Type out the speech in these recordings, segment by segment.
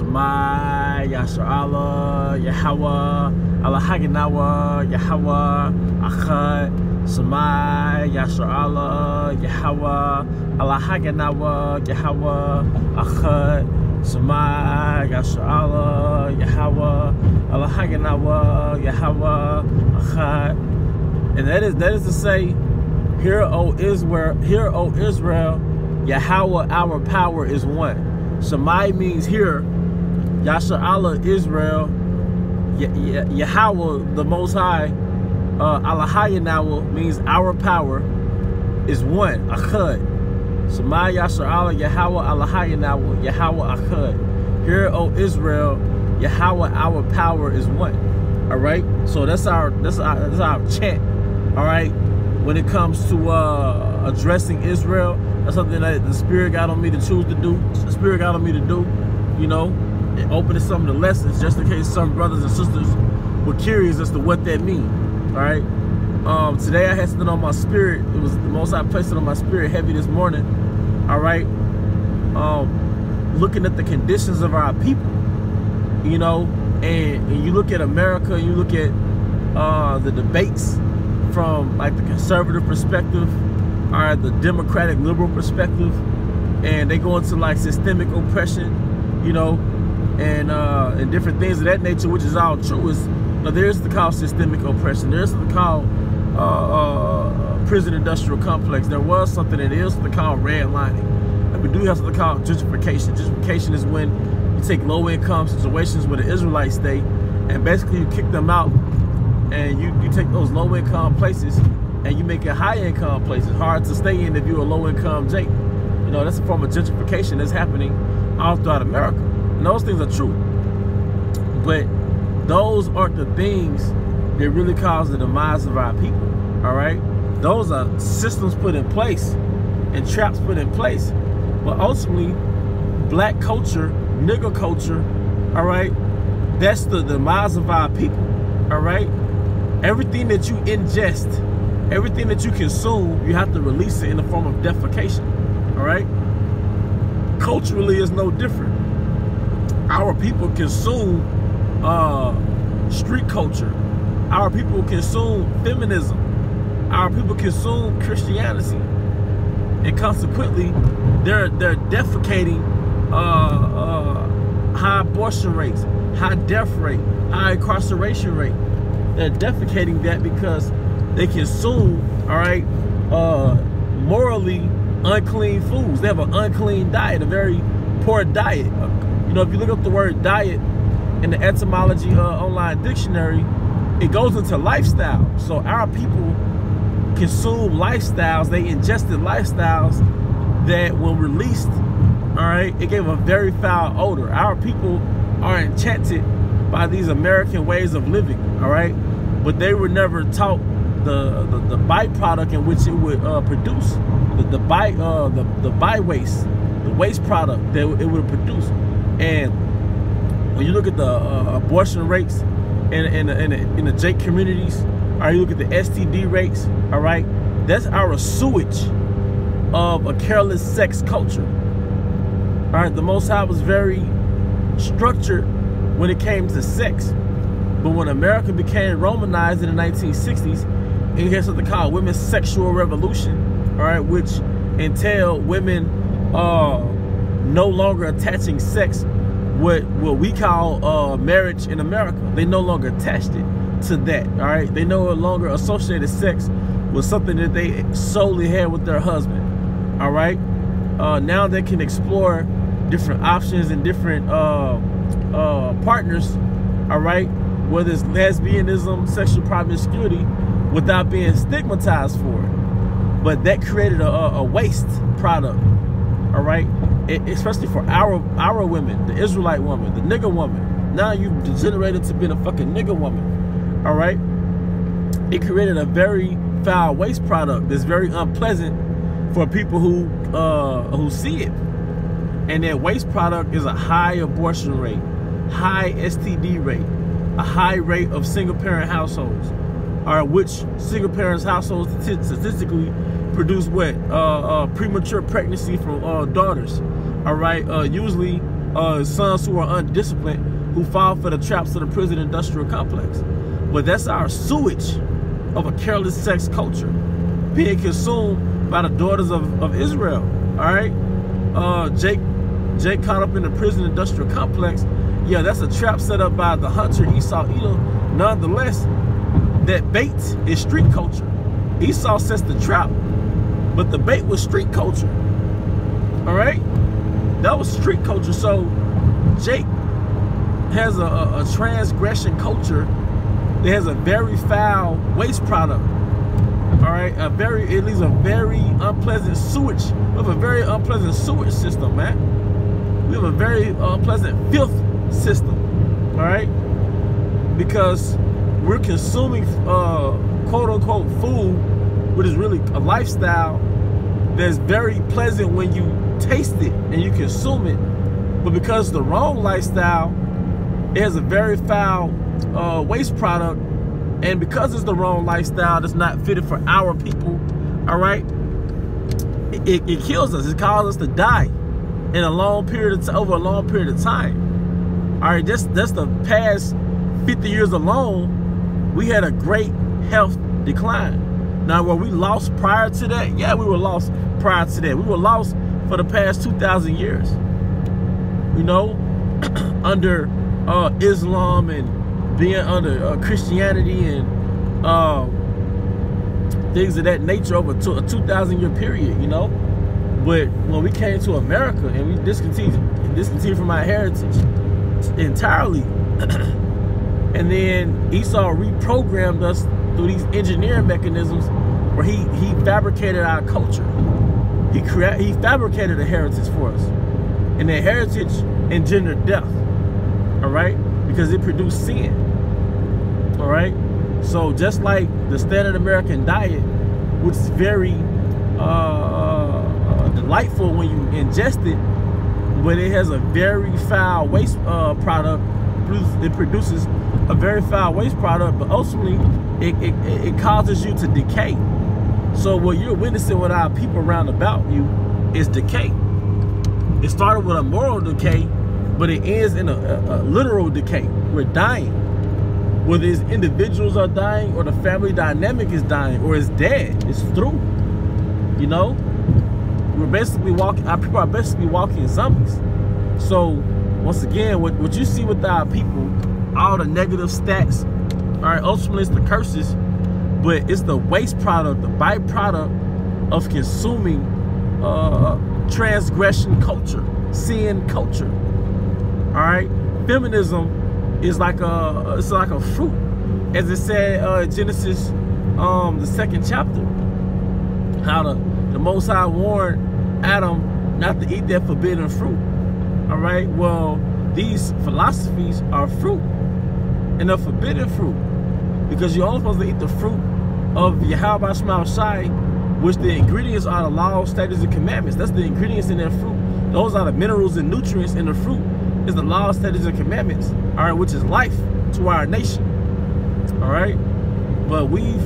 Shema Yasher Allah Yahweh Allah Haginawa Yahweh Achad. Shema Yasher Allah Yahweh Allah Haginawa Yahweh Achad. Shema Yasher Allah Yahweh Allah Haginawa Yahweh Achad. And that is to say, Hear, O Israel, Yahweh, our power is one. Shemai means hear. Yasher Allah, Israel, Yahweh, the Most High, Allahayanawa means our power is one. Achad. Shemai Yasher Allah, Yahweh, Allahayanawa, Yahweh, Achad. Hear, O Israel, Yahweh, our power is one. All right. So that's our chant. All right. When it comes to addressing Israel, that's something that the Spirit got on me to choose to do. The Spirit got on me to do, you know, and opening some of the lessons just in case some brothers and sisters were curious as to what that means. All right. Today I had something on my spirit. It was the Most High placed it on my spirit heavy this morning. All right. Looking at the conditions of our people, you know, and you look at America, and you look at the debates from like the conservative perspective or the democratic liberal perspective, and they go into like systemic oppression, you know, and different things of that nature, which is all true. Is there's the called systemic oppression, there's the called prison industrial complex, there was something that is the called redlining, and we do have something called gentrification. Gentrification is when you take low income situations where the Israelites stay and basically you kick them out, and you take those low-income places and you make it high-income places hard to stay in if you're a low-income Jake. You know, that's a form of gentrification that's happening all throughout America. And those things are true. But those aren't the things that really cause the demise of our people, all right? Those are systems put in place and traps put in place. But ultimately, black culture, nigger culture, all right, that's the demise of our people, all right? Everything that you ingest, everything that you consume, you have to release it in the form of defecation, all right? Culturally, it's no different. Our people consume street culture. Our people consume feminism. Our people consume Christianity. And consequently, they're defecating high abortion rates, high death rate, high incarceration rate. They're defecating that because they consume, all right, morally unclean foods. They have an unclean diet, a very poor diet. You know, if you look up the word diet in the etymology online dictionary, it goes into lifestyle. So our people consume lifestyles, they ingested lifestyles that when released, all right, it gave a very foul odor. Our people are enchanted by these American ways of living, all right? But they were never taught the byproduct in which it would produce, the by-waste, the waste product that it would produce. And when you look at the abortion rates in the Jake communities, or you look at the STD rates, all right, that's our sewage of a careless sex culture. All right, the Most High was very structured when it came to sex. But when America became Romanized in the 1960s, it had something called women's sexual revolution, all right, which entailed women no longer attaching sex what we call marriage in America. They no longer attached it to that, all right? They no longer associated sex with something that they solely had with their husband, all right? Now they can explore different options and different partners, all right? Whether it's lesbianism, sexual promiscuity, without being stigmatized for it. But that created a waste product, all right? Especially for our women, the Israelite woman, the nigger woman. Now you degenerated to being a fucking nigger woman, all right? It created a very foul waste product that's very unpleasant for people who see it. And that waste product is a high abortion rate, high STD rate, a high rate of single-parent households, or which single-parent households statistically produce what? Premature pregnancy from daughters, all right? Usually sons who are undisciplined, who fall for the traps of the prison industrial complex. But that's our sewage of a careless sex culture being consumed by the daughters of Israel. All right, Jake caught up in the prison industrial complex. Yeah, that's a trap set up by the hunter Esau Edom. Nonetheless, that bait is street culture. Esau sets the trap, but the bait was street culture. All right, that was street culture. So Jake has a transgression culture that has a very foul waste product. All right, it leaves a very unpleasant sewage. We have a very unpleasant sewage system, man. We have a very unpleasant filth system. All right, because we're consuming quote unquote food, which is really a lifestyle that's very pleasant when you taste it and you consume it, but because it's the wrong lifestyle, it has a very foul waste product, and because it's the wrong lifestyle that's not fitted for our people, all right, it kills us. It causes us to die in a long period of over a long period of time. All right, that's the past 50 years alone. We had a great health decline. Now, were we lost prior to that? Yeah, we were lost prior to that. We were lost for the past 2,000 years. You know, under Islam and being under Christianity and things of that nature over a 2,000-year period, you know. But when we came to America and we discontinued from our heritage entirely, and then Esau reprogrammed us through these engineering mechanisms where he fabricated our culture. He fabricated a heritage for us, and that heritage engendered death. All right, because it produced sin. All right, so just like the standard American diet, which is very delightful when you ingest it, but it has a very foul waste product. It produces a very foul waste product, but ultimately it causes you to decay. So what you're witnessing with our people around about you is decay. It started with a moral decay, but it ends in a literal decay. We're dying. Whether it's individuals are dying or the family dynamic is dying or it's dead, it's through. You know, we're basically walking. Our people are basically walking zombies. So once again, what you see with our people, all the negative stats, all right, ultimately it's the curses, but it's the waste product, the byproduct of consuming transgression culture, sin culture. All right, feminism is like a fruit, as it said Genesis, the 2nd chapter, how the Most High warned Adam not to eat that forbidden fruit. All right, well, these philosophies are fruit, and a forbidden fruit, because you're only supposed to eat the fruit of Yahweh Shema Shai, which the ingredients are the laws, statutes, and commandments. That's the ingredients in that fruit. Those are the minerals and nutrients in the fruit. Is the laws, statutes, and commandments. All right, which is life to our nation. All right, but we've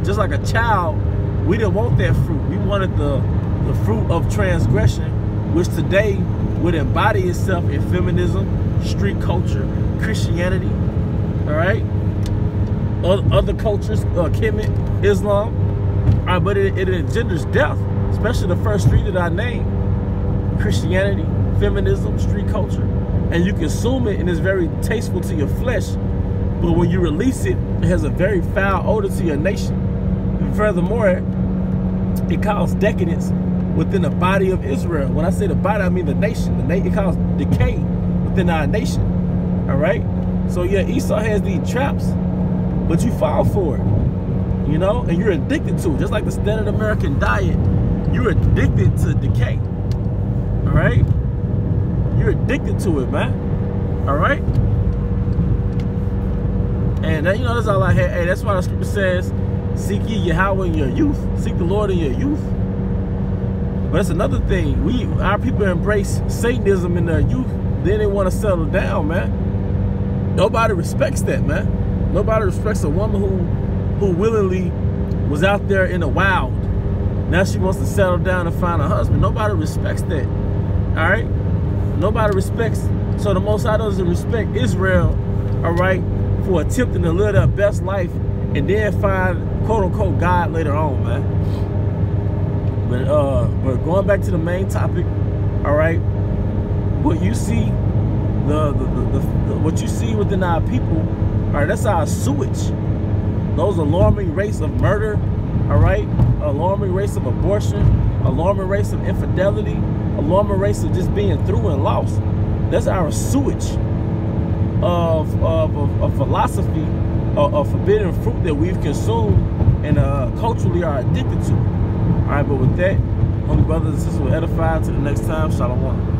just like a child, we didn't want that fruit. We wanted the fruit of transgression, which today would embody itself in feminism, street culture, Christianity. All right, other cultures, Kemet, Islam. All right, but it engenders death, especially the first three that I named: Christianity, feminism, street culture. And you consume it and it's very tasteful to your flesh, but when you release it, it has a very foul odor to your nation. And furthermore, it causes decadence within the body of Israel. When I say the body, I mean the nation. It causes decay within our nation. All right, so yeah, Esau has these traps, but you fall for it, you know, and you're addicted to it. Just like the standard American diet, you're addicted to decay. All right, you're addicted to it, man. All right, and that, you know, that's all I had. Hey, that's why the scripture says, "Seek ye Yahweh in your youth, seek the Lord in your youth." But that's another thing. Our people embrace Satanism in their youth, then they want to settle down, man. Nobody respects that, man. Nobody respects a woman who willingly was out there in the wild. Now she wants to settle down and find a husband. Nobody respects that. All right, nobody respects. So the Most High doesn't respect Israel, all right, for attempting to live their best life and then find quote unquote God later on, man. But going back to the main topic, all right, what you see, what you see within our people, all right, that's our sewage. Those alarming rates of murder, all right, alarming rates of abortion, alarming rates of infidelity, alarming rates of just being through and lost. That's our sewage of philosophy of forbidden fruit that we've consumed and culturally are addicted to. All right, but with that, only brothers and sisters will edify. Till the next time, Shalom.